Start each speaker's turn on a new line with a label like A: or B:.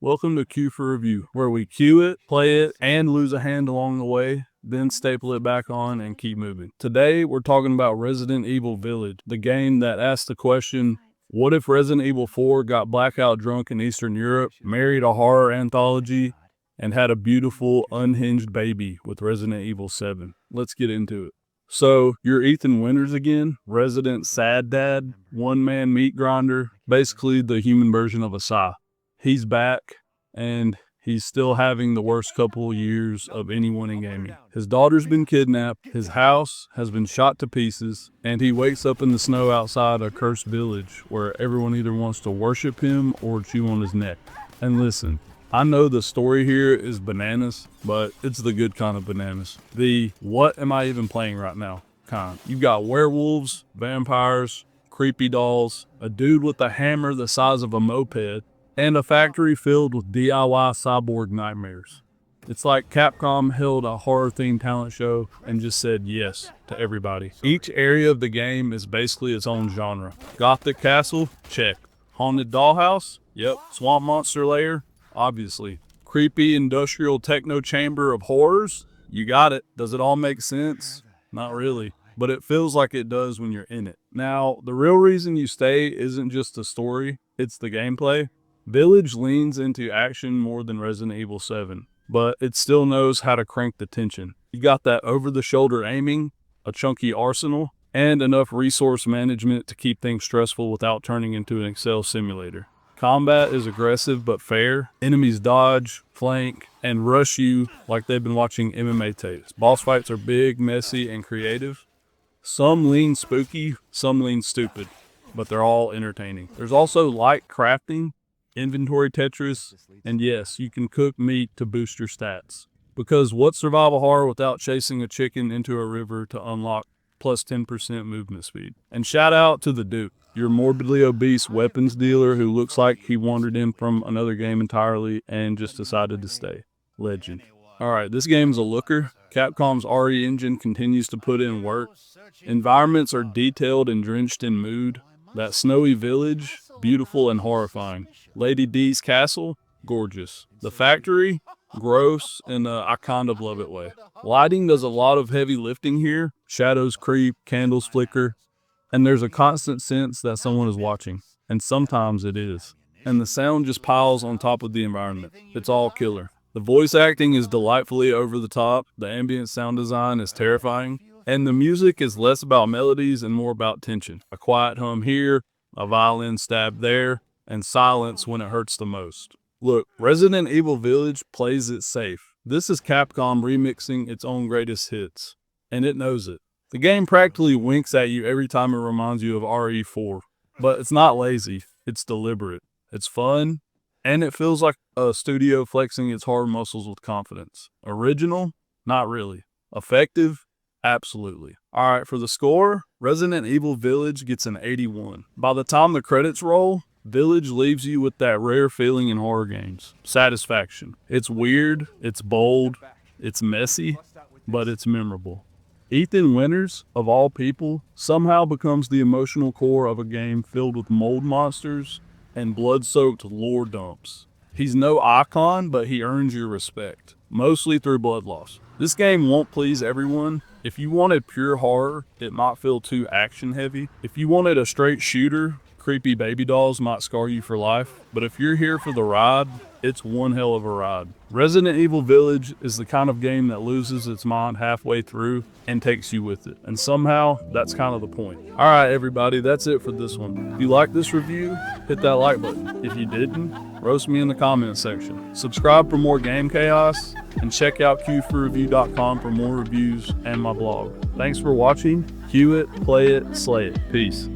A: Welcome to Q for Review, where we cue it, play it, and lose a hand along the way, then staple it back on and keep moving. Today, we're talking about Resident Evil Village, the game that asks the question, what if Resident Evil 4 got blackout drunk in Eastern Europe, married a horror anthology, and had a beautiful, unhinged baby with Resident Evil 7? Let's get into it. So, you're Ethan Winters again, resident sad dad, one-man meat grinder, basically the human version of a Psy. He's back, and he's still having the worst couple of years of anyone in gaming. His daughter's been kidnapped, his house has been shot to pieces, and he wakes up in the snow outside a cursed village where everyone either wants to worship him or chew on his neck. And listen, I know the story here is bananas, but it's the good kind of bananas. The what am I even playing right now kind. You've got werewolves, vampires, creepy dolls, a dude with a hammer the size of a moped, and a factory filled with DIY cyborg nightmares. It's like Capcom held a horror-themed talent show and just said yes to everybody. Each area of the game is basically its own genre. Gothic Castle? Check. Haunted Dollhouse? Yep. Swamp Monster Lair? Obviously. Creepy industrial techno chamber of horrors? You got it. Does it all make sense? Not really. But it feels like it does when you're in it. Now, the real reason you stay isn't just the story, it's the gameplay. Village leans into action more than Resident Evil 7, but it still knows how to crank the tension. You got that over-the-shoulder aiming, a chunky arsenal, and enough resource management to keep things stressful without turning into an Excel simulator. Combat is aggressive but fair. Enemies dodge, flank, and rush you like they've been watching MMA tapes. Boss fights are big, messy, and creative. Some lean spooky, some lean stupid, but they're all entertaining. There's also light crafting, inventory Tetris, and yes, you can cook meat to boost your stats. Because what's survival horror without chasing a chicken into a river to unlock plus 10% movement speed? And shout out to the Duke, your morbidly obese weapons dealer who looks like he wandered in from another game entirely and just decided to stay. Legend. Alright, this game's a looker. Capcom's RE engine continues to put in work. Environments are detailed and drenched in mood. That snowy village, beautiful and horrifying. Lady D's castle, gorgeous. The factory, gross in a I kind of love it way. Lighting does a lot of heavy lifting here. Shadows creep, candles flicker, and there's a constant sense that someone is watching. And sometimes it is. And the sound just piles on top of the environment. It's all killer. The voice acting is delightfully over the top. The ambient sound design is terrifying. And the music is less about melodies and more about tension. A quiet hum here, a violin stab there, and silence when it hurts the most. Look, Resident Evil Village plays it safe. This is Capcom remixing its own greatest hits, and it knows it. The game practically winks at you every time it reminds you of RE4, but it's not lazy, it's deliberate. It's fun, and it feels like a studio flexing its hard muscles with confidence. Original? Not really. Effective? Absolutely. Alright, for the score, Resident Evil Village gets an 81. By the time the credits roll, Village leaves you with that rare feeling in horror games. Satisfaction. It's weird, it's bold, it's messy, but it's memorable. Ethan Winters, of all people, somehow becomes the emotional core of a game filled with mold monsters and blood-soaked lore dumps. He's no icon, but he earns your respect, mostly through blood loss. This game won't please everyone. If you wanted pure horror, it might feel too action-heavy. If you wanted a straight shooter, creepy baby dolls might scar you for life. But if you're here for the ride, it's one hell of a ride. Resident Evil Village is the kind of game that loses its mind halfway through and takes you with it. And somehow, that's kind of the point. Alright everybody, that's it for this one. If you like this review, hit that like button. If you didn't, roast me in the comment section. Subscribe for more game chaos, and check out QForReview.com for more reviews and my blog. Thanks for watching. Cue it, play it, slay it. Peace.